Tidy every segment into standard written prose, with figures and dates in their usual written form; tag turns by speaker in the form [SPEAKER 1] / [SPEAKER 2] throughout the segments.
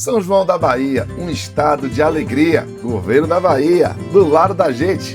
[SPEAKER 1] São João da Bahia, um estado de alegria. Governo da Bahia, do lado da gente.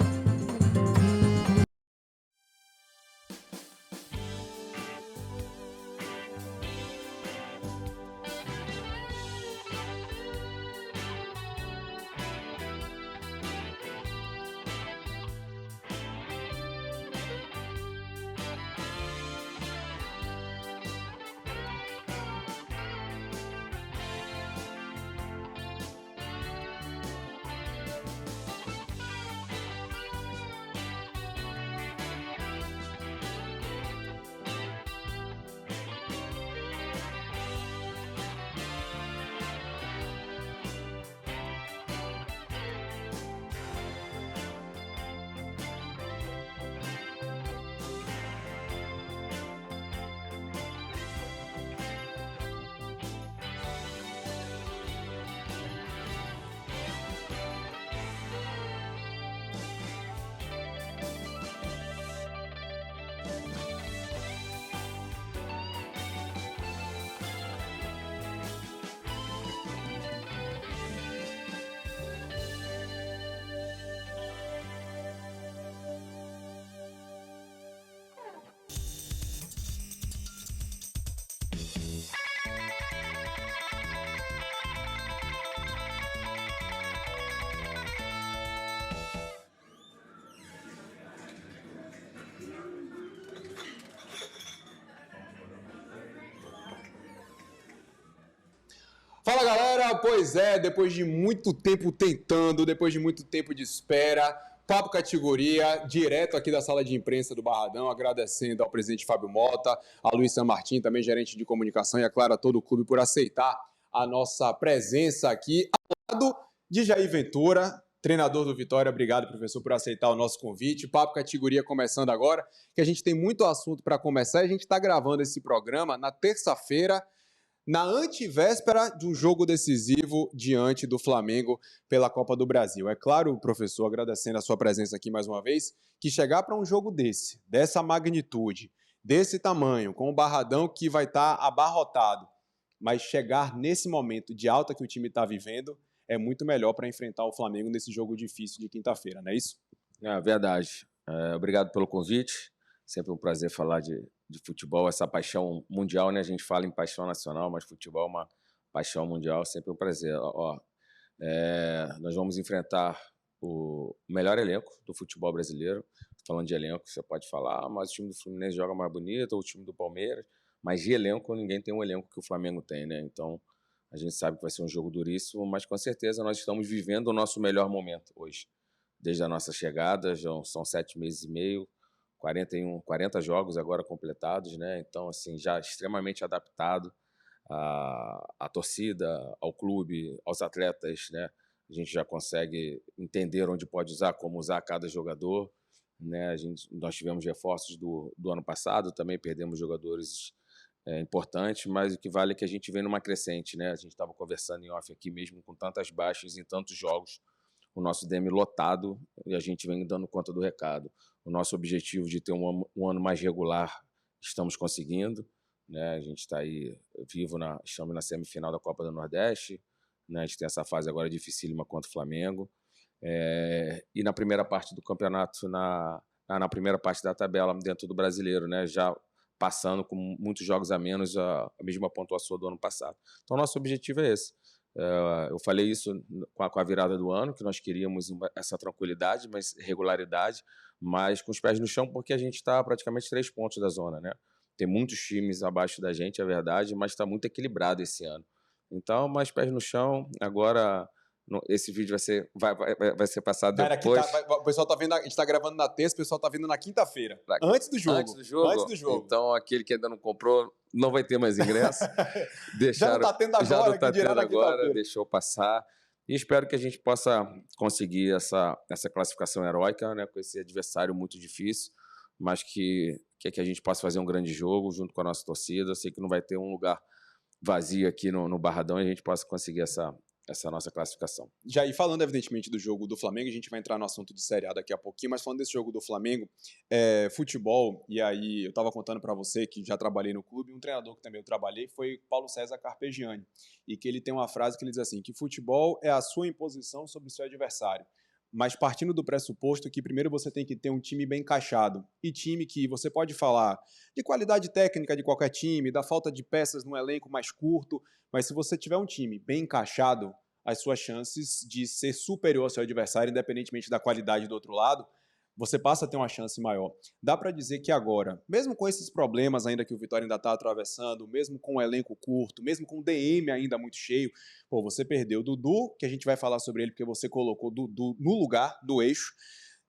[SPEAKER 2] Fala galera, pois é, depois de muito tempo tentando, depois de muito tempo de espera, Papo Categoria, direto aqui da sala de imprensa do Barradão, agradecendo ao presidente Fábio Mota, a Luiz San Martin, também gerente de comunicação, e a claro, a todo o clube por aceitar a nossa presença aqui, ao lado de Jair Ventura, treinador do Vitória. Obrigado, professor, por aceitar o nosso convite. Papo Categoria começando agora, que a gente tem muito assunto para começar, e a gente está gravando esse programa na terça-feira, na antivéspera de um jogo decisivo diante do Flamengo pela Copa do Brasil. É claro, professor, agradecendo a sua presença aqui mais uma vez, que chegar para um jogo dessa magnitude, desse tamanho, com o Barradão que vai estar abarrotado, mas chegar nesse momento de alta que o time está vivendo é muito melhor para enfrentar o Flamengo nesse jogo difícil de quinta-feira, não é isso?
[SPEAKER 3] É verdade. Obrigado pelo convite. Sempre um prazer falar de futebol, essa paixão mundial, né? A gente fala em paixão nacional, mas futebol é uma paixão mundial, sempre um prazer. Nós vamos enfrentar o melhor elenco do futebol brasileiro. Falando de elenco, você pode falar, mas o time do Fluminense joga mais bonito, ou o time do Palmeiras, mas de elenco, ninguém tem um elenco que o Flamengo tem, né? Então, a gente sabe que vai ser um jogo duríssimo, mas com certeza nós estamos vivendo o nosso melhor momento hoje. Desde a nossa chegada, já são 7 meses e meio, 40 jogos agora completados, né? Então, assim, já extremamente adaptado à torcida, ao clube, aos atletas, né? A gente já consegue entender onde pode usar, como usar cada jogador, né? Nós tivemos reforços do ano passado, também perdemos jogadores importantes, mas o que vale é que a gente vem numa crescente, né? A gente estava conversando em off aqui mesmo, com tantas baixas em tantos jogos, o nosso DM lotado, e a gente vem dando conta do recado. O nosso objetivo de ter um ano mais regular, estamos conseguindo, né? A gente está aí vivo, estamos na semifinal da Copa do Nordeste, né? A gente tem essa fase agora dificílima contra o Flamengo, e na primeira parte do campeonato, na primeira parte da tabela, dentro do Brasileiro, né? Já passando com muitos jogos a menos a mesma pontuação do ano passado. Então, nosso objetivo é esse. Eu falei isso com a virada do ano, que nós queríamos essa tranquilidade, mas regularidade, mas com os pés no chão, porque a gente está praticamente 3 pontos da zona, né? Tem muitos times abaixo da gente, é verdade, mas está muito equilibrado esse ano. Então, mais pés no chão. Agora, esse vídeo vai ser passado depois.
[SPEAKER 2] O pessoal tá vendo, a gente está gravando na terça, o pessoal está vendo na quinta-feira, antes do jogo.
[SPEAKER 3] Antes do jogo. Então, aquele que ainda não comprou não vai ter mais ingresso.
[SPEAKER 2] Já não está tendo agora,
[SPEAKER 3] deixou passar. E espero que a gente possa conseguir essa classificação heróica, né, com esse adversário muito difícil, mas que a gente possa fazer um grande jogo junto com a nossa torcida. Eu sei que não vai ter um lugar vazio aqui no Barradão, e a gente possa conseguir essa nossa classificação.
[SPEAKER 2] Já e falando, evidentemente, do jogo do Flamengo, a gente vai entrar no assunto de Série A daqui a pouquinho, mas falando desse jogo do Flamengo, futebol, e aí eu estava contando para você que já trabalhei no clube, um treinador que também eu trabalhei foi Paulo César Carpegiani, e que ele tem uma frase que ele diz assim, que futebol é a sua imposição sobre o seu adversário, mas partindo do pressuposto que primeiro você tem que ter um time bem encaixado, e time que você pode falar de qualidade técnica de qualquer time, da falta de peças no elenco mais curto, mas se você tiver um time bem encaixado, as suas chances de ser superior ao seu adversário, independentemente da qualidade do outro lado, você passa a ter uma chance maior. Dá para dizer que agora, mesmo com esses problemas ainda que o Vitória ainda está atravessando, mesmo com o elenco curto, mesmo com o DM ainda muito cheio, você perdeu o Dudu, que a gente vai falar sobre ele porque você colocou Dudu no lugar do eixo,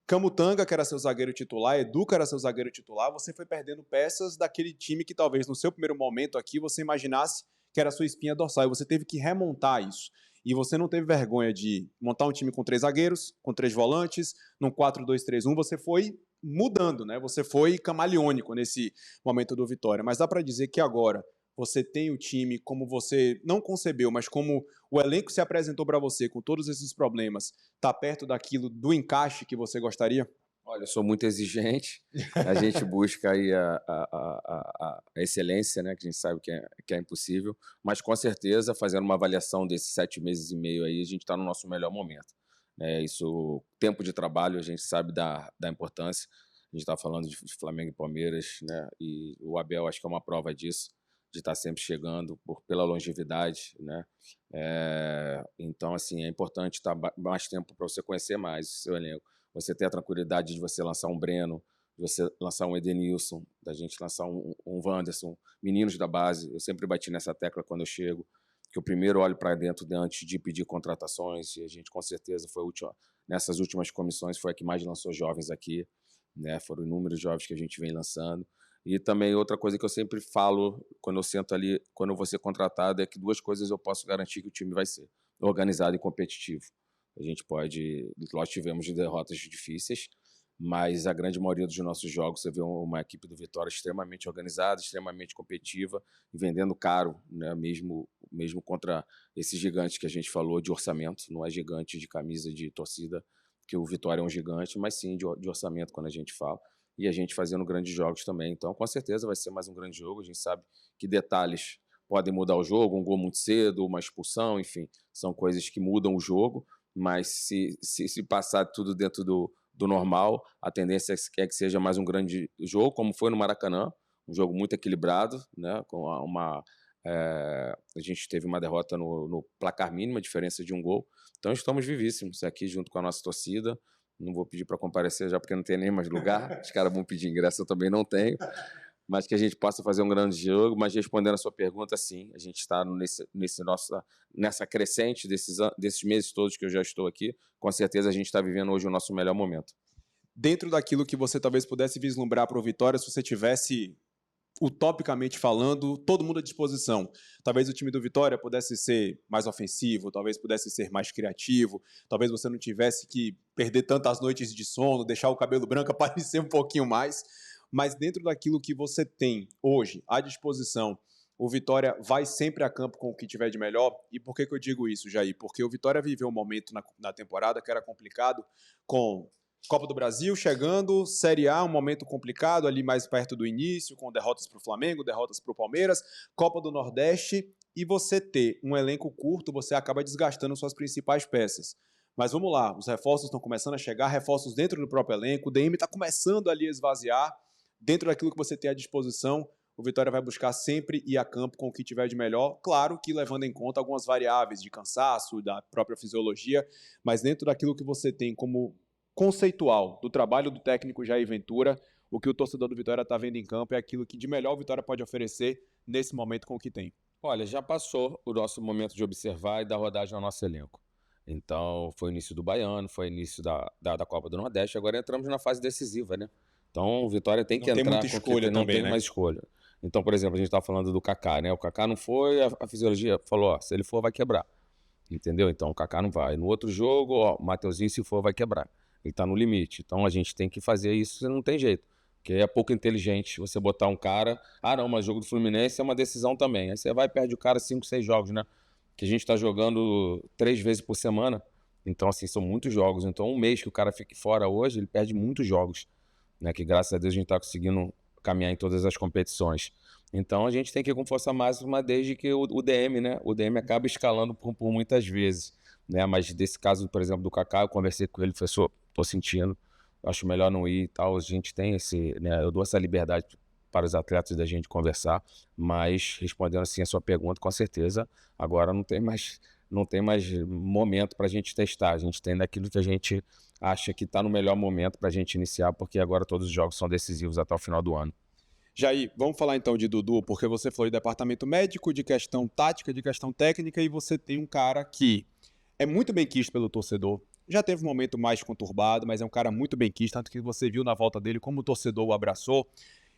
[SPEAKER 2] Camutanga, que era seu zagueiro titular, Edu, que era seu zagueiro titular, você foi perdendo peças daquele time que talvez no seu primeiro momento aqui você imaginasse que era a sua espinha dorsal, e você teve que remontar isso. E você não teve vergonha de montar um time com 3 zagueiros, com 3 volantes, num 4-2-3-1, você foi mudando, né? Você foi camaleônico nesse momento do Vitória. Mas dá para dizer que agora você tem o time como você não concebeu, mas como o elenco se apresentou para você com todos esses problemas, está perto daquilo, do encaixe que você gostaria?
[SPEAKER 3] Olha, eu sou muito exigente, a gente busca aí a excelência, né, que a gente sabe que é impossível, mas com certeza, fazendo uma avaliação desses 7 meses e meio aí, a gente está no nosso melhor momento. Isso, tempo de trabalho, a gente sabe da importância, a gente está falando de Flamengo e Palmeiras, né, e o Abel acho que é uma prova disso, de estar sempre chegando pela longevidade, né, então, assim, é importante estar mais tempo para você conhecer mais o seu elenco. Você ter a tranquilidade de você lançar um Breno, de você lançar um Edenilson, da gente lançar um Wanderson, meninos da base. Eu sempre bati nessa tecla quando eu chego, que eu primeiro olho para dentro antes de pedir contratações, e a gente com certeza foi nessas últimas comissões foi a que mais lançou jovens aqui, né? Foram inúmeros jovens que a gente vem lançando. E também outra coisa que eu sempre falo quando eu sento ali, quando eu vou ser contratado, é que 2 coisas eu posso garantir que o time vai ser: organizado e competitivo. A gente pode... Nós tivemos derrotas difíceis, mas a grande maioria dos nossos jogos, você vê uma equipe do Vitória extremamente organizada, extremamente competitiva e vendendo caro, né? Mesmo contra esses gigantes que a gente falou de orçamento. Não é gigante de camisa de torcida, que o Vitória é um gigante, mas sim de orçamento quando a gente fala. E a gente fazendo grandes jogos também. Então, com certeza, vai ser mais um grande jogo. A gente sabe que detalhes podem mudar o jogo, um gol muito cedo, uma expulsão, enfim, são coisas que mudam o jogo. Mas se passar tudo dentro do normal, a tendência é que seja mais um grande jogo, como foi no Maracanã, um jogo muito equilibrado, né? A gente teve uma derrota no placar mínimo, a diferença de um gol. Então estamos vivíssimos aqui junto com a nossa torcida. Não vou pedir para comparecer já porque não tem nem mais lugar. Os caras vão pedir ingresso, eu também não tenho. Mas que a gente possa fazer um grande jogo. Mas respondendo a sua pergunta, sim, a gente está nessa crescente desses meses todos que eu já estou aqui. Com certeza a gente está vivendo hoje o nosso melhor momento.
[SPEAKER 2] Dentro daquilo que você talvez pudesse vislumbrar para o Vitória, se você tivesse, utopicamente falando, todo mundo à disposição. Talvez o time do Vitória pudesse ser mais ofensivo, talvez pudesse ser mais criativo, talvez você não tivesse que perder tantas noites de sono, deixar o cabelo branco aparecer um pouquinho mais. Mas dentro daquilo que você tem hoje à disposição, o Vitória vai sempre a campo com o que tiver de melhor. E por que eu digo isso, Jair? Porque o Vitória viveu um momento na temporada que era complicado, com Copa do Brasil chegando, Série A, um momento complicado ali mais perto do início, com derrotas para o Flamengo, derrotas para o Palmeiras, Copa do Nordeste, e você ter um elenco curto, você acaba desgastando suas principais peças. Mas vamos lá, os reforços estão começando a chegar, reforços dentro do próprio elenco, o DM está começando ali a esvaziar. Dentro daquilo que você tem à disposição, o Vitória vai buscar sempre ir a campo com o que tiver de melhor, claro que levando em conta algumas variáveis de cansaço, da própria fisiologia, mas dentro daquilo que você tem como conceitual do trabalho do técnico Jair Ventura, o que o torcedor do Vitória está vendo em campo é aquilo que de melhor o Vitória pode oferecer nesse momento com o que tem.
[SPEAKER 3] Olha, já passou o nosso momento de observar e dar rodagem ao nosso elenco. Então, foi o início do Baiano, foi o início da Copa do Nordeste, agora entramos na fase decisiva, né? Então, o Vitória tem que entrar...
[SPEAKER 2] Não tem muita escolha também, né?
[SPEAKER 3] Não tem mais escolha. Então, por exemplo, a gente está falando do Kaká, né? O Kaká não foi, a fisiologia falou, ó, se ele for, vai quebrar. Entendeu? Então, o Kaká não vai. No outro jogo, ó, o Mateuzinho, se for, vai quebrar. Ele está no limite. Então, a gente tem que fazer isso, não tem jeito. Porque é pouco inteligente você botar um cara... Ah, não, mas o jogo do Fluminense é uma decisão também. Aí você vai e perde o cara 5, 6 jogos, né? que a gente está jogando 3 vezes por semana. Então, assim, são muitos jogos. Então, um mês que o cara fique fora hoje, ele perde muitos jogos, né? Que graças a Deus a gente está conseguindo caminhar em todas as competições. Então, a gente tem que ir com força máxima desde que o DM, né? O DM acaba escalando por muitas vezes, né? Mas desse caso, por exemplo, do Kaká, eu conversei com ele, professor, tô sentindo, acho melhor não ir e tal. A gente tem né? Eu dou essa liberdade para os atletas da gente conversar, mas respondendo assim a sua pergunta, com certeza, agora não tem mais momento para a gente testar. A gente tem daquilo que a gente acha que está no melhor momento para a gente iniciar, porque agora todos os jogos são decisivos até o final do ano.
[SPEAKER 2] Jair, vamos falar então de Dudu, porque você falou de departamento médico, de questão tática, de questão técnica, e você tem um cara que é muito bem quisto pelo torcedor. Já teve um momento mais conturbado, mas é um cara muito bem quisto, tanto que você viu na volta dele como o torcedor o abraçou.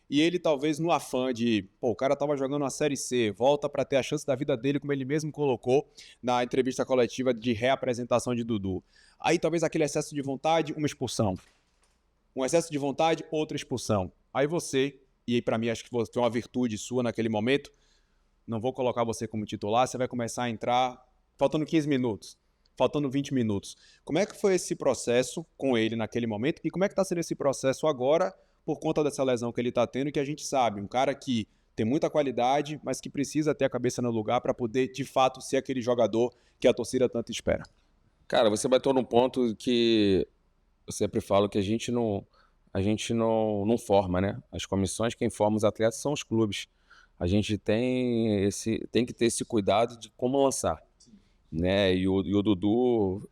[SPEAKER 2] E ele talvez no afã de, pô, o cara tava jogando uma Série C, volta para ter a chance da vida dele, como ele mesmo colocou na entrevista coletiva de reapresentação de Dudu. Aí talvez aquele excesso de vontade, uma expulsão. Um excesso de vontade, outra expulsão. Aí você, e aí para mim acho que foi uma virtude sua naquele momento, não vou colocar você como titular, você vai começar a entrar faltando 15 minutos, faltando 20 minutos. Como é que foi esse processo com ele naquele momento e como é que está sendo esse processo agora por conta dessa lesão que ele está tendo, que a gente sabe, um cara que tem muita qualidade, mas que precisa ter a cabeça no lugar para poder, de fato, ser aquele jogador que a torcida tanto espera?
[SPEAKER 3] Cara, você bateu num ponto que eu sempre falo que a gente não forma, né? As comissões, quem forma os atletas são os clubes. A gente tem que ter esse cuidado de como lançar, né? E o Dudu,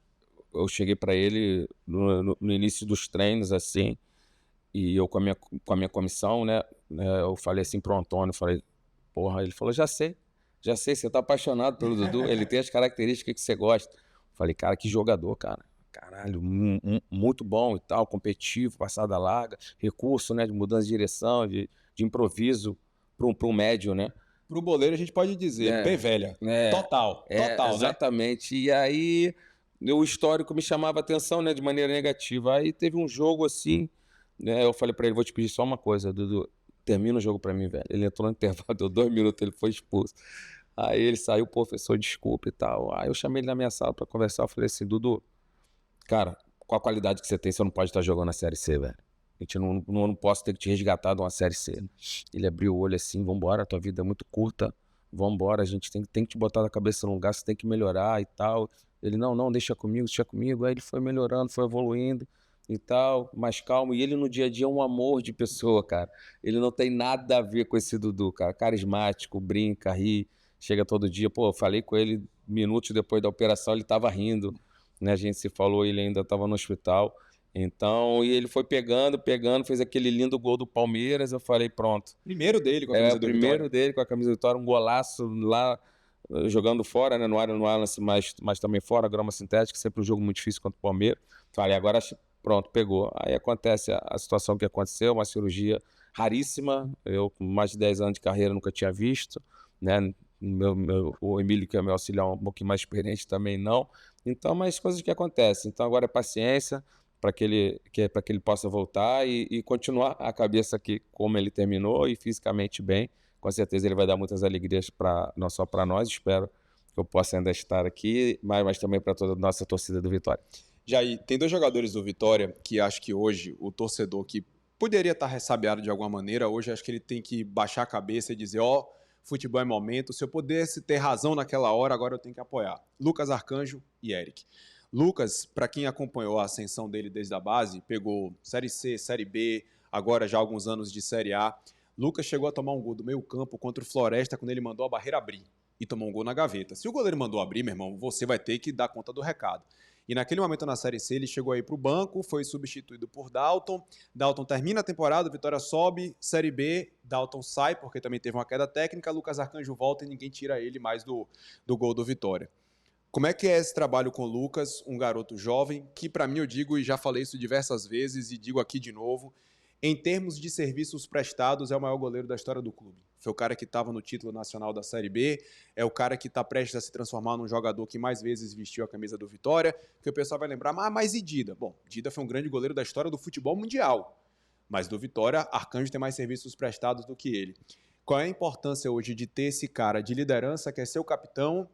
[SPEAKER 3] eu cheguei para ele no início dos treinos, assim, e eu com a minha comissão, né? Eu falei assim pro Antônio, falei, porra, ele falou, já sei, você tá apaixonado pelo Dudu, ele tem as características que você gosta. Falei, cara, que jogador, cara. Caralho, muito bom e tal, competitivo, passada larga, recurso, né, de mudança de direção, de improviso para um médio, né?
[SPEAKER 2] Pro boleiro a gente pode dizer, pé velha, total, né?
[SPEAKER 3] Exatamente. E aí, o histórico me chamava a atenção, né, de maneira negativa. Aí teve um jogo assim, né, eu falei para ele, vou te pedir só uma coisa, Dudu, termina o jogo para mim, velho. Ele entrou no intervalo, deu 2 minutos, ele foi expulso. Aí ele saiu, professor, desculpa e tal. Aí eu chamei ele na minha sala para conversar, eu falei assim, Dudu, cara, com a qualidade que você tem, você não pode estar jogando a Série C, velho. A gente não posso ter que te resgatar de uma Série C. Ele abriu o olho assim, vambora, tua vida é muito curta, vambora, a gente tem que te botar na cabeça no lugar, você tem que melhorar e tal. Ele, não, deixa comigo. Aí ele foi melhorando, foi evoluindo e tal, mais calmo. E ele no dia a dia é um amor de pessoa, cara. Ele não tem nada a ver com esse Dudu, cara. Carismático, brinca, ri, chega todo dia. Pô, eu falei com ele minutos depois da operação, ele tava rindo, né? A gente se falou, ele ainda estava no hospital. Então, e ele foi pegando, fez aquele lindo gol do Palmeiras. Eu falei, pronto.
[SPEAKER 2] Primeiro dele com a camisa do Vitória.
[SPEAKER 3] Primeiro dele com a camisa do Vitória, um golaço lá, jogando fora, né? No Allianz, mas também fora, grama sintética, sempre um jogo muito difícil contra o Palmeiras. Falei, agora pronto, pegou. Aí acontece a situação que aconteceu, uma cirurgia raríssima. Eu, com mais de 10 anos de carreira, nunca tinha visto, né? O Emílio, que é meu auxiliar, um pouquinho mais experiente, também não. Então, mas coisas que acontecem. Então, agora é paciência para que ele possa voltar e continuar a cabeça aqui como ele terminou e fisicamente bem. Com certeza ele vai dar muitas alegrias não só para nós, espero que eu possa ainda estar aqui, mas também para toda a nossa torcida do Vitória.
[SPEAKER 2] Jair, tem 2 jogadores do Vitória que acho que hoje o torcedor que poderia estar ressabiado de alguma maneira, hoje acho que ele tem que baixar a cabeça e dizer, futebol é momento, se eu pudesse ter razão naquela hora, agora eu tenho que apoiar. Lucas Arcanjo e Eric. Lucas, para quem acompanhou a ascensão dele desde a base, pegou Série C, Série B, agora já há alguns anos de Série A. Lucas chegou a tomar um gol do meio campo contra o Floresta quando ele mandou a barreira abrir e tomou um gol na gaveta. Se o goleiro mandou abrir, meu irmão, você vai ter que dar conta do recado. E naquele momento na Série C ele chegou aí para o banco, foi substituído por Dalton. Dalton termina a temporada, Vitória sobe, Série B, Dalton sai porque também teve uma queda técnica, Lucas Arcanjo volta e ninguém tira ele mais do gol do Vitória. Como é que é esse trabalho com o Lucas, um garoto jovem, que para mim eu digo, e já falei isso diversas vezes e digo aqui de novo, em termos de serviços prestados, é o maior goleiro da história do clube. Foi o cara que estava no título nacional da Série B, é o cara que está prestes a se transformar num jogador que mais vezes vestiu a camisa do Vitória, que o pessoal vai lembrar, mas e Dida? Bom, Dida foi um grande goleiro da história do futebol mundial, mas do Vitória, Arcanjo tem mais serviços prestados do que ele. Qual é a importância hoje de ter esse cara de liderança, que é seu capitão,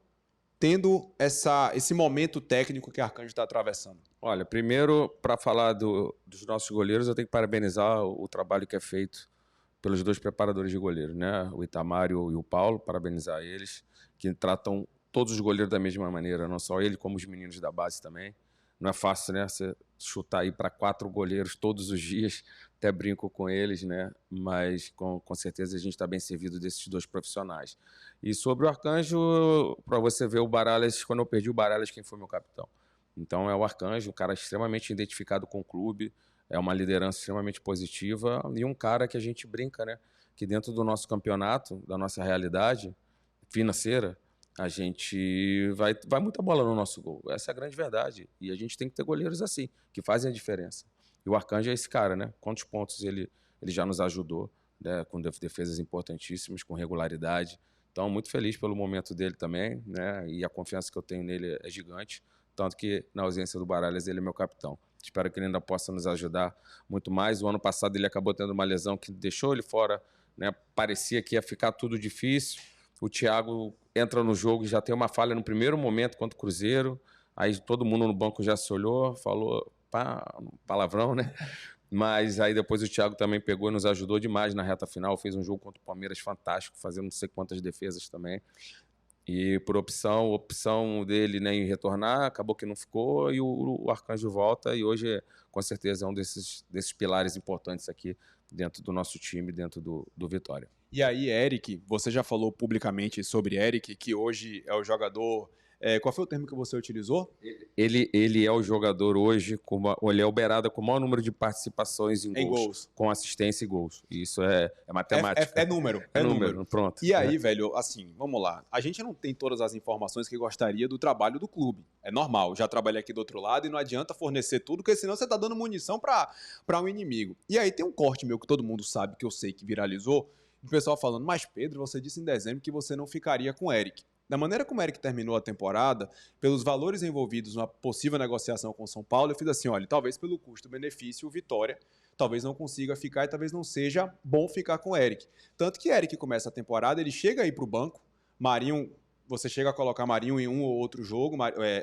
[SPEAKER 2] tendo esse momento técnico que Arcanjo está atravessando?
[SPEAKER 3] Olha, primeiro, para falar dos nossos goleiros, eu tenho que parabenizar o trabalho que é feito pelos dois preparadores de goleiro, né? O Itamar e o Paulo, parabenizar eles, que tratam todos os goleiros da mesma maneira, não só ele, como os meninos da base também. Não é fácil, né? Você chutar aí para 4 goleiros todos os dias, até brinco com eles, né? Mas com certeza a gente está bem servido desses 2 profissionais. E sobre o Arcanjo, para você ver o Baralhas, quando eu perdi o Baralhas, quem foi meu capitão? Então é o Arcanjo, um cara extremamente identificado com o clube, é uma liderança extremamente positiva e um cara que a gente brinca, né? Que dentro do nosso campeonato, da nossa realidade financeira, a gente vai muita bola no nosso gol. Essa é a grande verdade. E a gente tem que ter goleiros assim, que fazem a diferença. E o Arcanjo é esse cara, né? Quantos pontos ele já nos ajudou, né? Com defesas importantíssimas, com regularidade. Então, muito feliz pelo momento dele também, né? E a confiança que eu tenho nele é gigante. Tanto que, na ausência do Baralhas, ele é meu capitão. Espero que ele ainda possa nos ajudar muito mais. O ano passado ele acabou tendo uma lesão que deixou ele fora, né? Parecia que ia ficar tudo difícil. O Thiago entra no jogo e já tem uma falha no primeiro momento contra o Cruzeiro. Aí todo mundo no banco já se olhou, falou palavrão, né? Mas aí depois o Thiago também pegou e nos ajudou demais na reta final. Fez um jogo contra o Palmeiras fantástico, fazendo não sei quantas defesas também. E por opção dele, né, em retornar, acabou que não ficou e o Arcanjo volta e hoje, com certeza, é um desses pilares importantes aqui dentro do nosso time, dentro do Vitória.
[SPEAKER 2] E aí, Eric, você já falou publicamente sobre Eric, que hoje é o jogador... qual foi o termo que você utilizou?
[SPEAKER 3] Ele é o jogador hoje, ele é o beirada com o maior número de participações em gols, com assistência e gols. E isso é matemática.
[SPEAKER 2] É número.
[SPEAKER 3] É número, pronto.
[SPEAKER 2] E aí, velho, assim, vamos lá. A gente não tem todas as informações que gostaria do trabalho do clube. É normal. Já trabalhei aqui do outro lado e não adianta fornecer tudo, porque senão você tá dando munição para um inimigo. E aí tem um corte meu que todo mundo sabe, que eu sei que viralizou, o pessoal falando, mas Pedro, você disse em dezembro que você não ficaria com o Eric. Da maneira como o Eric terminou a temporada, pelos valores envolvidos numa possível negociação com o São Paulo, eu fiz assim, olha, talvez pelo custo-benefício, o Vitória talvez não consiga ficar e talvez não seja bom ficar com o Eric. Tanto que Eric começa a temporada, ele chega aí para o banco, Marinho, você chega a colocar Marinho em um ou outro jogo,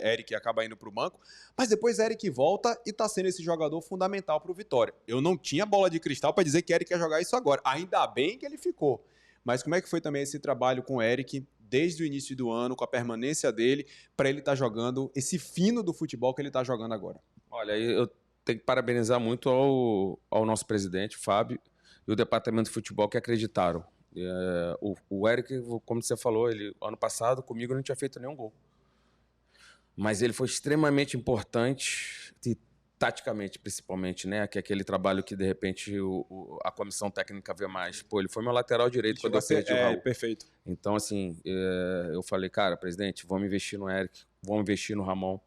[SPEAKER 2] Eric acaba indo para o banco, mas depois Eric volta e está sendo esse jogador fundamental para o Vitória. Eu não tinha bola de cristal para dizer que Eric ia jogar isso agora, ainda bem que ele ficou. Mas como é que foi também esse trabalho com o Eric desde o início do ano, com a permanência dele, para ele estar jogando esse fino do futebol que ele está jogando agora?
[SPEAKER 3] Olha, eu tenho que parabenizar muito ao nosso presidente, Fábio, e o departamento de futebol que acreditaram. O Eric, como você falou, ele ano passado comigo não tinha feito nenhum gol. Mas ele foi extremamente importante, taticamente principalmente, né? Que é aquele trabalho que de repente a comissão técnica vê mais. Pô, ele foi meu lateral direito quando eu perdi o Raul.
[SPEAKER 2] Perfeito.
[SPEAKER 3] Então, assim, eu falei, cara, presidente, vamos investir no Eric, vamos investir no Ramon.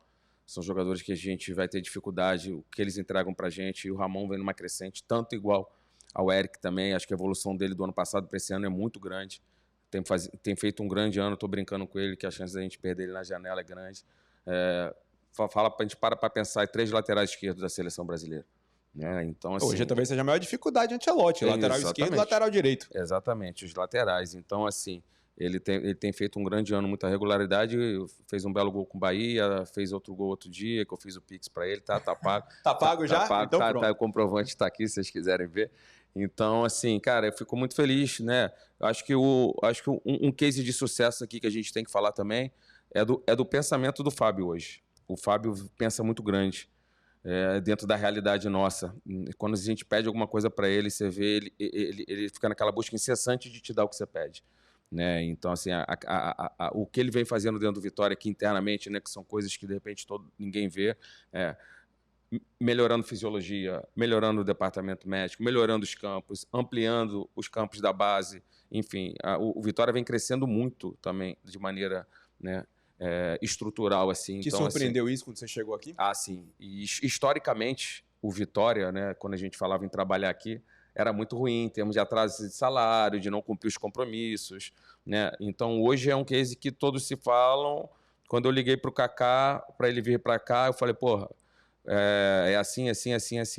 [SPEAKER 3] São jogadores que a gente vai ter dificuldade, o que eles entregam pra gente, e o Ramon vem numa crescente, tanto igual ao Eric também. Acho que a evolução dele do ano passado para esse ano é muito grande. Tem feito um grande ano, estou brincando com ele, que a chance da gente perder ele na janela é grande. A gente para pensar em 3 laterais esquerdos da seleção brasileira. Né? Então, assim,
[SPEAKER 2] hoje talvez seja a maior dificuldade Ancelotti, lateral esquerdo e lateral direito.
[SPEAKER 3] Exatamente, os laterais. Então, assim, ele tem feito um grande ano, muita regularidade, fez um belo gol com o Bahia, fez outro gol outro dia, que eu fiz o Pix para ele, tá pago.
[SPEAKER 2] Tá pago já?
[SPEAKER 3] Tá pago,
[SPEAKER 2] então
[SPEAKER 3] o comprovante está aqui, se vocês quiserem ver. Então, assim, cara, eu fico muito feliz, né? Eu acho que um case de sucesso aqui que a gente tem que falar também é do pensamento do Fábio hoje. O Fábio pensa muito grande dentro da realidade nossa. Quando a gente pede alguma coisa para ele, você vê ele fica naquela busca incessante de te dar o que você pede. Né? Então, assim, o que ele vem fazendo dentro do Vitória aqui internamente, né, que são coisas que de repente ninguém vê, melhorando fisiologia, melhorando o departamento médico, melhorando os campos, ampliando os campos da base, enfim, o Vitória vem crescendo muito também de maneira, né, estrutural, assim.
[SPEAKER 2] Te
[SPEAKER 3] então,
[SPEAKER 2] surpreendeu isso quando você chegou aqui?
[SPEAKER 3] Sim. E historicamente, o Vitória, né, quando a gente falava em trabalhar aqui, era muito ruim em termos de atraso de salário, de não cumprir os compromissos, né? Então, hoje é um case que todos se falam. Quando eu liguei para o Kaká, para ele vir para cá, eu falei, porra, é assim,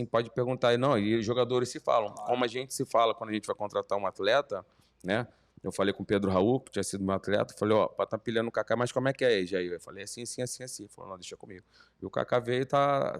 [SPEAKER 3] pode perguntar. E os jogadores se falam. Como a gente se fala quando a gente vai contratar um atleta, né? Eu falei com o Pedro Raul, que tinha sido meu atleta, falei, ó, pode estar pilhando o Kaká, mas como é que é aí, Jair? Eu falei, assim, assim, assim, assim. Ele falou, não, deixa comigo. E o Kaká veio e tá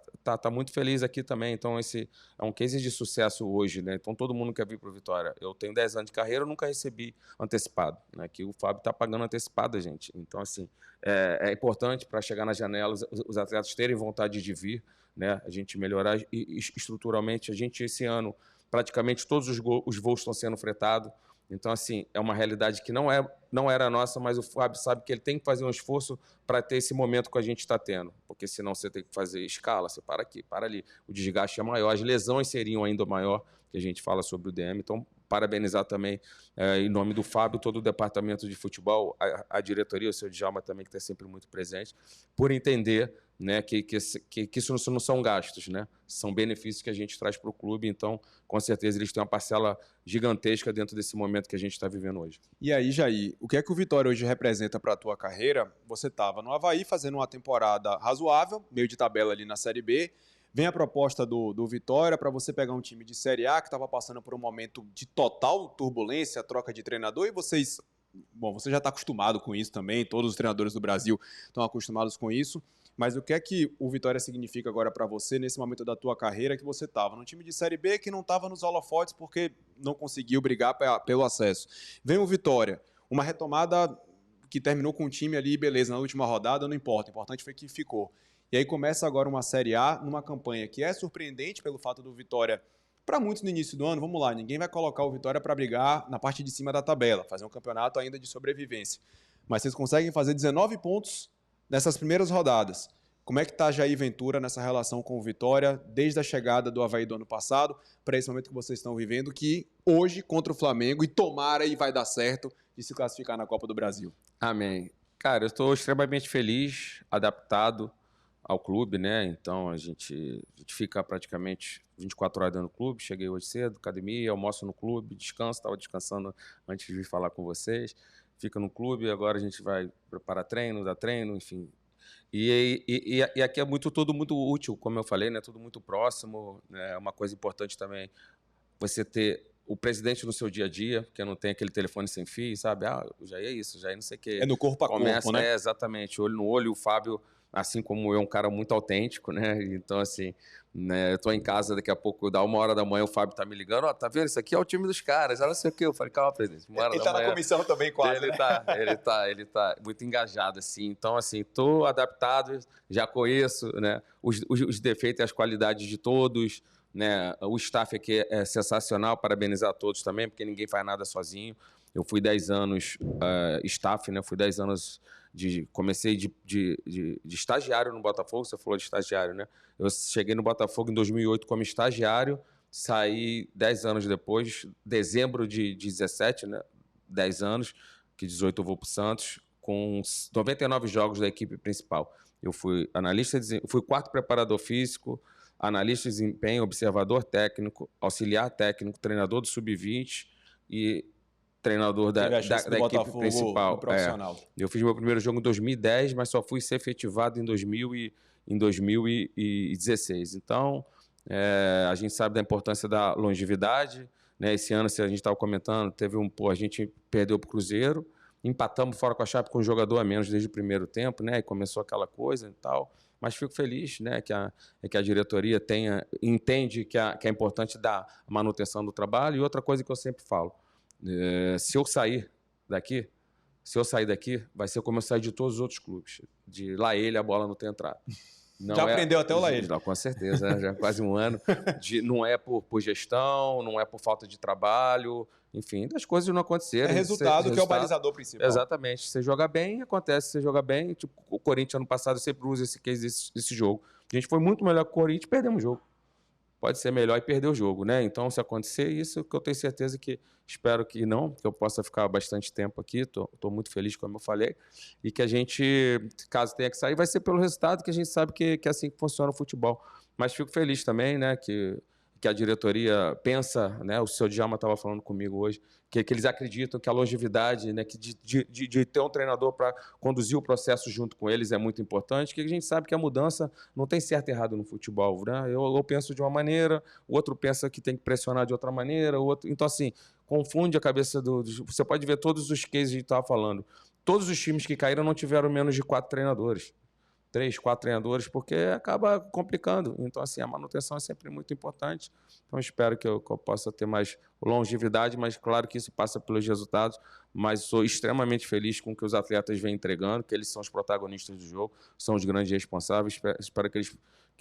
[SPEAKER 3] muito feliz aqui também. Então, esse é um case de sucesso hoje, né? Então, todo mundo quer vir para o Vitória. Eu tenho 10 anos de carreira, eu nunca recebi antecipado, né? Que o Fábio está pagando antecipado, gente. Então, assim, é importante para chegar nas janelas os atletas terem vontade de vir, né? A gente melhorar estruturalmente. A gente, esse ano, praticamente todos os voos estão sendo fretados. Então, assim, é uma realidade que não era nossa, mas o Fábio sabe que ele tem que fazer um esforço para ter esse momento que a gente está tendo. Porque senão você tem que fazer escala, você para aqui, para ali. O desgaste é maior, as lesões seriam ainda maior, que a gente fala sobre o DM. Então, parabenizar também, em nome do Fábio, todo o departamento de futebol, a diretoria, o seu Djalma também, que está sempre muito presente, por entender, né, que isso não são gastos, né? São benefícios que a gente traz para o clube. Então, com certeza, eles têm uma parcela gigantesca dentro desse momento que a gente está vivendo hoje.
[SPEAKER 2] E aí, Jair, o que é que o Vitória hoje representa para a tua carreira? Você estava no Avaí fazendo uma temporada razoável, meio de tabela ali na Série B. Vem a proposta do Vitória para você pegar um time de Série A que estava passando por um momento de total turbulência, troca de treinador, e vocês... Bom, você já está acostumado com isso também, todos os treinadores do Brasil estão acostumados com isso, mas o que é que o Vitória significa agora para você nesse momento da tua carreira que você estava num time de Série B que não estava nos holofotes porque não conseguiu brigar pelo acesso? Vem o Vitória, uma retomada que terminou com o time ali, beleza, na última rodada, não importa, o importante foi que ficou. E aí começa agora uma Série A, numa campanha que é surpreendente pelo fato do Vitória, para muitos no início do ano, vamos lá, ninguém vai colocar o Vitória para brigar na parte de cima da tabela, fazer um campeonato ainda de sobrevivência. Mas vocês conseguem fazer 19 pontos nessas primeiras rodadas. Como é que está Jair Ventura nessa relação com o Vitória, desde a chegada do Avaí do ano passado, para esse momento que vocês estão vivendo, que hoje, contra o Flamengo, e tomara e vai dar certo de se classificar na Copa do Brasil?
[SPEAKER 3] Amém. Cara, eu estou extremamente feliz, adaptado ao clube, né? Então, a gente fica praticamente 24 horas dentro do clube. Cheguei hoje cedo, academia, almoço no clube, descanso, estava descansando antes de vir falar com vocês. Fica no clube, agora a gente vai preparar treino, dar treino, enfim. E aqui é tudo muito útil, como eu falei, né? Tudo muito próximo. É uma coisa importante também você ter o presidente no seu dia a dia, porque não tem aquele telefone sem fio, sabe? Ah, já é isso, já é não sei o quê.
[SPEAKER 2] É no corpo a corpo, né?
[SPEAKER 3] É, exatamente, olho no olho. O Fábio, assim como eu, é um cara muito autêntico, né? Então, assim, né, eu tô em casa, daqui a pouco, dá 1h da manhã, o Fábio tá me ligando, ó, tá vendo? Isso aqui é o time dos caras, olha não sei o quê. Eu falei, calma, presidente, 1h da manhã.
[SPEAKER 2] Ele tá na comissão também, quase,
[SPEAKER 3] Ele tá muito engajado, assim. Então, assim, tô adaptado, já conheço, né, os defeitos e as qualidades de todos, né? O staff aqui é sensacional, parabenizar a todos também, porque ninguém faz nada sozinho. Eu fui 10 anos staff, né? Fui 10 anos comecei de estagiário no Botafogo, você falou de estagiário, né? Eu cheguei no Botafogo em 2008 como estagiário, saí 10 anos depois, dezembro de 17, né? 10 anos, que 18 eu vou para o Santos, com 99 jogos da equipe principal. Eu fui analista, fui quarto preparador físico, analista de desempenho, observador técnico, auxiliar técnico, treinador do sub-20 e treinador da equipe principal. Eu fiz meu primeiro jogo em 2010, mas só fui ser efetivado em 2016. Então, a gente sabe da importância da longevidade, né? Esse ano, se a gente estava comentando, a gente perdeu para o Cruzeiro, empatamos fora com a Chape com um jogador a menos desde o primeiro tempo, né? E começou aquela coisa e tal. Mas fico feliz, né, que a diretoria entende que é importante dar manutenção do trabalho. E outra coisa que eu sempre falo, se eu sair daqui, vai ser como eu sair de todos os outros clubes. De lá ele, a bola não tem entrado.
[SPEAKER 2] Já aprendeu até o lá ele.
[SPEAKER 3] Com certeza, né? Já quase um ano. Não é por gestão, não é por falta de trabalho, enfim, das coisas não acontecerem.
[SPEAKER 2] É resultado que é o balizador principal.
[SPEAKER 3] Exatamente. Você joga bem, acontece, você joga bem. Tipo, o Corinthians ano passado sempre usa esse case desse jogo. A gente foi muito melhor que o Corinthians, perdemos o jogo. Pode ser melhor e perder o jogo, né? Então, se acontecer isso, que eu tenho certeza que, espero que não, que eu possa ficar bastante tempo aqui, estou muito feliz, como eu falei, e que a gente, caso tenha que sair, vai ser pelo resultado, que a gente sabe que é assim que funciona o futebol. Mas fico feliz também, né, que que a diretoria pensa, né? O seu Djalma estava falando comigo hoje, que eles acreditam que a longevidade, né, que de ter um treinador para conduzir o processo junto com eles é muito importante, que a gente sabe que a mudança não tem certo e errado no futebol, né? Eu penso de uma maneira, o outro pensa que tem que pressionar de outra maneira, o outro... Então, assim, confunde a cabeça do... Você pode ver todos os cases que a gente estava falando. Todos os times que caíram não tiveram menos de 4 treinadores. 3, 4 treinadores, porque acaba complicando. Então, assim, a manutenção é sempre muito importante. Então, espero que eu possa ter mais longevidade, mas claro que isso passa pelos resultados. Mas sou extremamente feliz com o que os atletas vêm entregando, que eles são os protagonistas do jogo, são os grandes responsáveis. Espero que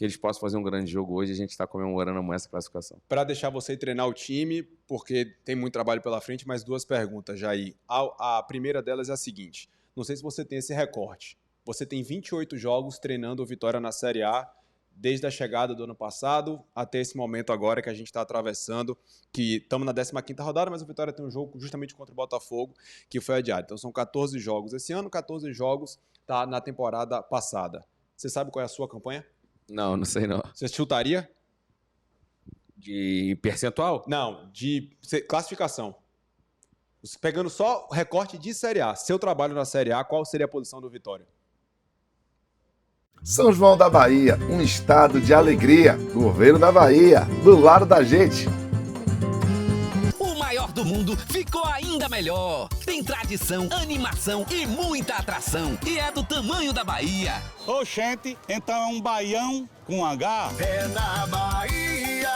[SPEAKER 3] eles possam fazer um grande jogo hoje. A gente está comemorando amanhã essa classificação.
[SPEAKER 2] Para deixar você treinar o time, porque tem muito trabalho pela frente, mais 2 perguntas, Jair. A primeira delas é a seguinte: não sei se você tem esse recorte. Você tem 28 jogos treinando o Vitória na Série A, desde a chegada do ano passado até esse momento agora que a gente está atravessando, que estamos na 15ª rodada, mas o Vitória tem um jogo justamente contra o Botafogo, que foi adiado. Então são 14 jogos esse ano, 14 jogos tá na temporada passada. Você sabe qual é a sua campanha?
[SPEAKER 3] Não sei não.
[SPEAKER 2] Você chutaria?
[SPEAKER 3] De percentual?
[SPEAKER 2] Não, de classificação. Pegando só o recorte de Série A, seu trabalho na Série A, qual seria a posição do Vitória?
[SPEAKER 1] São João da Bahia, um estado de alegria. Governo da Bahia, do lado da gente.
[SPEAKER 4] O maior do mundo ficou ainda melhor. Tem tradição, animação e muita atração. E é do tamanho da Bahia.
[SPEAKER 5] Oxente, então é um baião com H?
[SPEAKER 4] É na Bahia,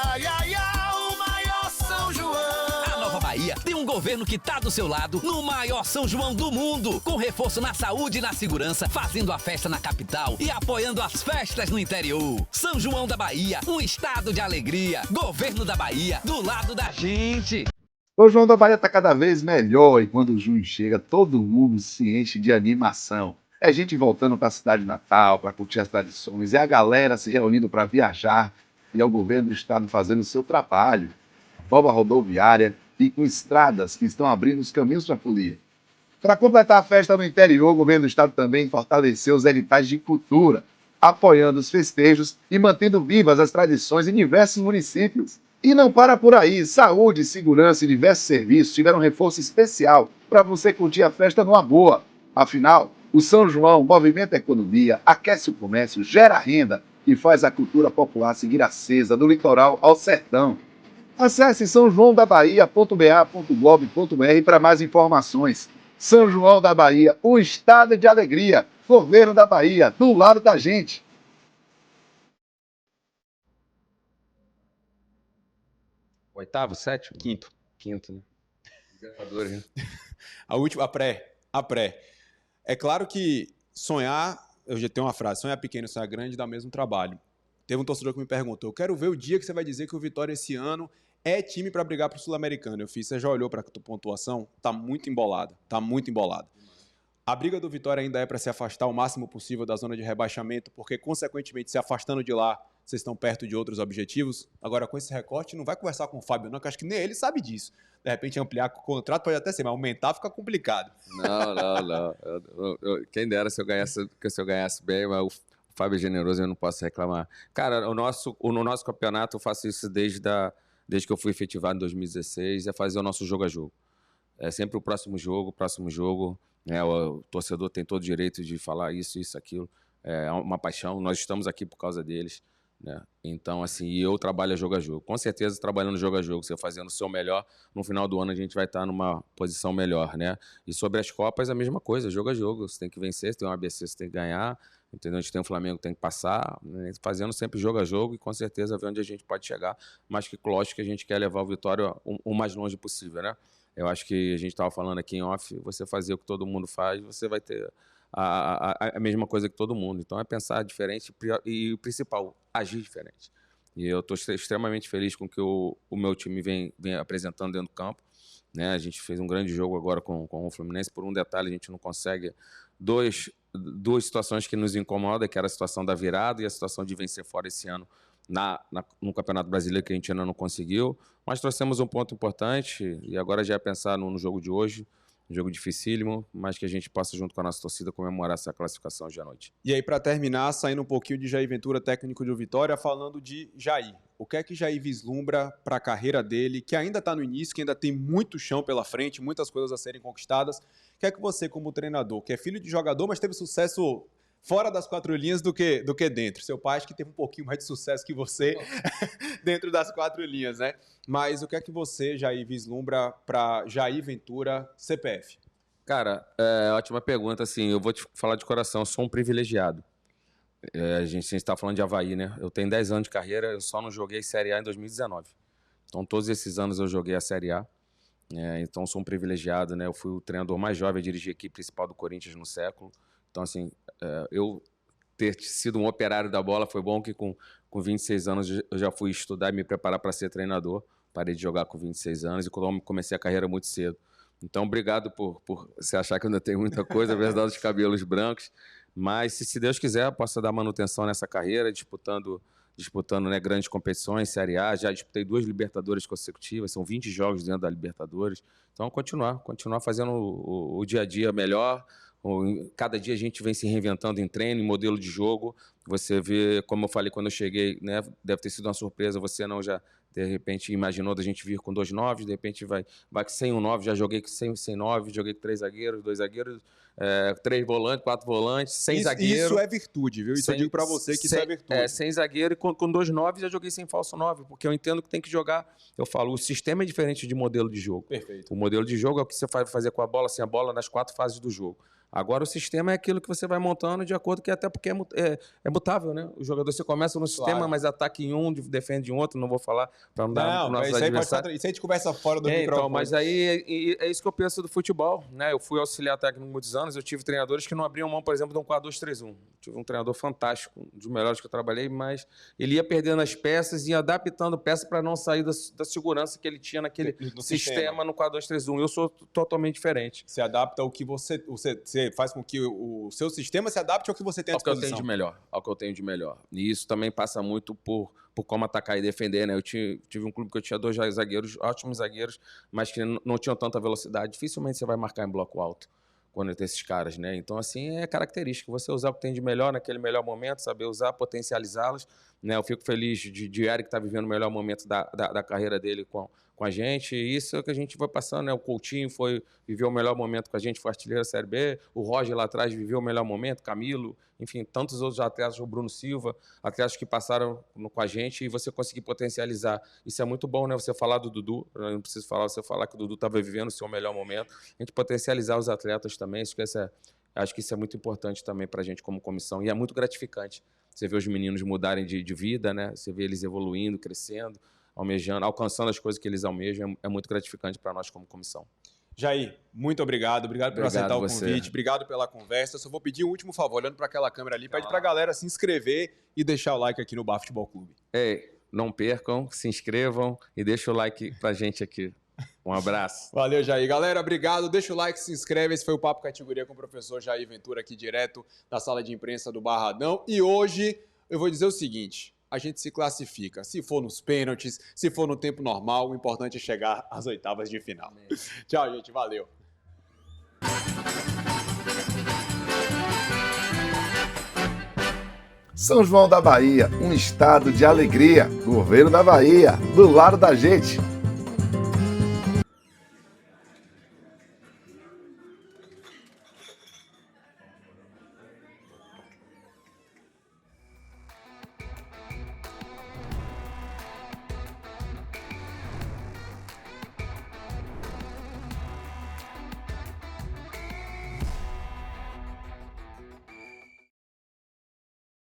[SPEAKER 4] o maior São João. A Nova Bahia tem um governo que tá do seu lado no maior São João do mundo. Com reforço na saúde e na segurança, fazendo a festa na capital e apoiando as festas no interior. São João da Bahia, um estado de alegria. Governo da Bahia, do lado da gente.
[SPEAKER 1] O João da Bahia está cada vez melhor e quando o junho chega, todo mundo se enche de animação. É gente voltando para a cidade natal, para curtir as tradições, é a galera se reunindo para viajar e é o governo do estado fazendo o seu trabalho. Nova rodoviária e com estradas que estão abrindo os caminhos para a folia. Para completar a festa no interior, o governo do estado também fortaleceu os editais de cultura, apoiando os festejos e mantendo vivas as tradições em diversos municípios. E não para por aí, saúde, segurança e diversos serviços tiveram um reforço especial para você curtir a festa numa boa. Afinal, o São João movimenta a economia, aquece o comércio, gera renda e faz a cultura popular seguir acesa do litoral ao sertão. Acesse sãojoaodabahia.ba.gov.br para mais informações. São João da Bahia, um estado de alegria. Governo da Bahia, do lado da gente.
[SPEAKER 3] Oitavo, sétimo?
[SPEAKER 2] Quinto.
[SPEAKER 3] Quinto, né? Libertadores, né?
[SPEAKER 2] A última, a pré. É claro que sonhar, eu já tenho uma frase, sonhar pequeno, sonhar grande dá o mesmo trabalho. Teve um torcedor que me perguntou, eu quero ver o dia que você vai dizer que o Vitória esse ano é time para brigar para o Sul-Americano. Eu fiz, você já olhou para a pontuação? Tá muito embolada, tá muito embolada. A briga do Vitória ainda é para se afastar o máximo possível da zona de rebaixamento, porque, consequentemente, se afastando de lá, vocês estão perto de outros objetivos. Agora, com esse recorte, não vai conversar com o Fábio, não, que eu acho que nem ele sabe disso. De repente, ampliar o contrato pode até ser, mas aumentar fica complicado.
[SPEAKER 3] Não. Quem dera se eu ganhasse bem, mas o Fábio é generoso, eu não posso reclamar. Cara, no nosso campeonato, eu faço isso desde que eu fui efetivado em 2016, é fazer o nosso jogo a jogo. É sempre o próximo jogo. Né, o torcedor tem todo o direito de falar isso, aquilo. É uma paixão, nós estamos aqui por causa deles. Né? Então, assim, eu trabalho jogo a jogo. Com certeza, trabalhando jogo a jogo, você fazendo o seu melhor, no final do ano a gente vai estar numa posição melhor, né? E sobre as Copas, a mesma coisa, jogo a jogo. Você tem que vencer, você tem um ABC, você tem que ganhar, entendeu? A gente tem um Flamengo que tem que passar, né? Fazendo sempre jogo a jogo e com certeza ver onde a gente pode chegar, mas que, lógico, que a gente quer levar o Vitória o mais longe possível, né? Eu acho que a gente estava falando aqui em off, você fazer o que todo mundo faz, você vai ter a mesma coisa que todo mundo. Então é pensar diferente e o principal, agir diferente. E eu estou extremamente feliz com o que o meu time vem apresentando dentro do campo. Né? A gente fez um grande jogo agora com o Fluminense. Por um detalhe, a gente não consegue duas situações que nos incomodam, que era a situação da virada e a situação de vencer fora esse ano no Campeonato Brasileiro, que a gente ainda não conseguiu. Mas trouxemos um ponto importante e agora já é pensar no jogo de hoje. um jogo dificílimo, mas que a gente possa, junto com a nossa torcida, comemorar essa classificação hoje à noite.
[SPEAKER 2] E aí, para terminar, saindo um pouquinho de Jair Ventura, técnico do Vitória, falando de Jair. O que é que Jair vislumbra para a carreira dele, que ainda está no início, que ainda tem muito chão pela frente, muitas coisas a serem conquistadas? O que é que você, como treinador, que é filho de jogador, mas teve sucesso fora das 4 linhas do que dentro? Seu pai acho que teve um pouquinho mais de sucesso que você dentro das 4 linhas, né? Mas o que é que você, Jair, vislumbra para Jair Ventura, CPF?
[SPEAKER 3] Cara, ótima pergunta. Assim, eu vou te falar de coração, eu sou um privilegiado. A gente está falando de Avaí, né? Eu tenho 10 anos de carreira, eu só não joguei Série A em 2019. Então, todos esses anos eu joguei a Série A. Então, sou um privilegiado, né? Eu fui o treinador mais jovem a dirigir a equipe principal do Corinthians no século. Então, assim, eu ter sido um operário da bola foi bom, que com 26 anos eu já fui estudar e me preparar para ser treinador. Parei de jogar com 26 anos e comecei a carreira muito cedo. Então, obrigado por você achar que eu ainda tenho muita coisa, apesar dos cabelos brancos. Mas, se Deus quiser, eu posso dar manutenção nessa carreira, disputando, né, grandes competições, Série A. Já disputei 2 Libertadores consecutivas, são 20 jogos dentro da Libertadores. Então, continuar fazendo o dia a dia melhor. Cada dia a gente vem se reinventando em treino, em modelo de jogo. Você vê, como eu falei quando eu cheguei, né, deve ter sido uma surpresa, você não já, de repente, imaginou da gente vir com 2 9, de repente vai sem um 9, já joguei sem 9, joguei com 3 zagueiros, 2 zagueiros, 3 volantes, 4 volantes, sem zagueiro.
[SPEAKER 2] Isso é virtude, viu? Isso eu digo para você que isso é virtude.
[SPEAKER 3] Sem zagueiro e com 2 9 já joguei sem falso 9, porque eu entendo que tem que jogar. Eu falo, o sistema é diferente de modelo de jogo.
[SPEAKER 2] Perfeito.
[SPEAKER 3] O modelo de jogo é o que você vai fazer com a bola, sem a bola, nas 4 fases do jogo. Agora, o sistema é aquilo que você vai montando de acordo que, até porque é mutável, né? O jogador, você começa no sistema, mas ataca em um, defende em outro, não vou falar para não dar para nossos adversários.
[SPEAKER 2] Isso aí a gente conversa fora do microfone.
[SPEAKER 3] Então, mas aí é isso que eu penso do futebol, né? Eu fui auxiliar técnico muitos anos, eu tive treinadores que não abriam mão, por exemplo, de um 4-2-3-1. Tive um treinador fantástico, um dos melhores que eu trabalhei, mas ele ia perdendo as peças e ia adaptando peças para não sair da segurança que ele tinha naquele sistema no 4-2-3-1. Eu sou totalmente diferente.
[SPEAKER 2] Você adapta o que você faz com que o seu sistema se adapte ao que você tem à disposição.
[SPEAKER 3] Ao que eu tenho de melhor. E isso também passa muito por como atacar e defender, né? Eu tive um clube que eu tinha 2 zagueiros, ótimos zagueiros, mas que não tinham tanta velocidade. Dificilmente você vai marcar em bloco alto quando tem esses caras, né? Então, assim, é característica. Você usar o que tem de melhor naquele melhor momento, saber usar, potencializá-los, né? Eu fico feliz de Eric estar vivendo o melhor momento da carreira dele com a gente. E isso é o que a gente vai passando, né? O Coutinho viveu o melhor momento com a gente, foi artilheiro da Série B. O Roger lá atrás viveu o melhor momento, Camilo, enfim, tantos outros atletas, o Bruno Silva, atletas que passaram com a gente e você conseguir potencializar. Isso é muito bom, né? Você falar do Dudu, eu não preciso falar, você falar que o Dudu estava vivendo o seu melhor momento. A gente potencializar os atletas também, acho que isso é muito importante também para a gente como comissão e é muito gratificante. Você vê os meninos mudarem de vida, né? Você vê eles evoluindo, crescendo, almejando, alcançando as coisas que eles almejam, é muito gratificante para nós como comissão.
[SPEAKER 2] Jair, muito obrigado por aceitar o convite, obrigado pela conversa. Eu só vou pedir um último favor, olhando para aquela câmera ali, pede para a galera se inscrever e deixar o like aqui no Bar Futebol Clube.
[SPEAKER 3] Não percam, se inscrevam e deixa o like pra gente aqui. Um abraço.
[SPEAKER 2] Valeu, Jair. Galera, obrigado. Deixa o like, se inscreve. Esse foi o Papo Categoria com o professor Jair Ventura, aqui direto da sala de imprensa do Barradão. E hoje eu vou dizer o seguinte: a gente se classifica. Se for nos pênaltis, se for no tempo normal, o importante é chegar às oitavas de final. Tchau, gente. Valeu.
[SPEAKER 1] São João da Bahia, um estado de alegria. Governo da Bahia, do lado da gente.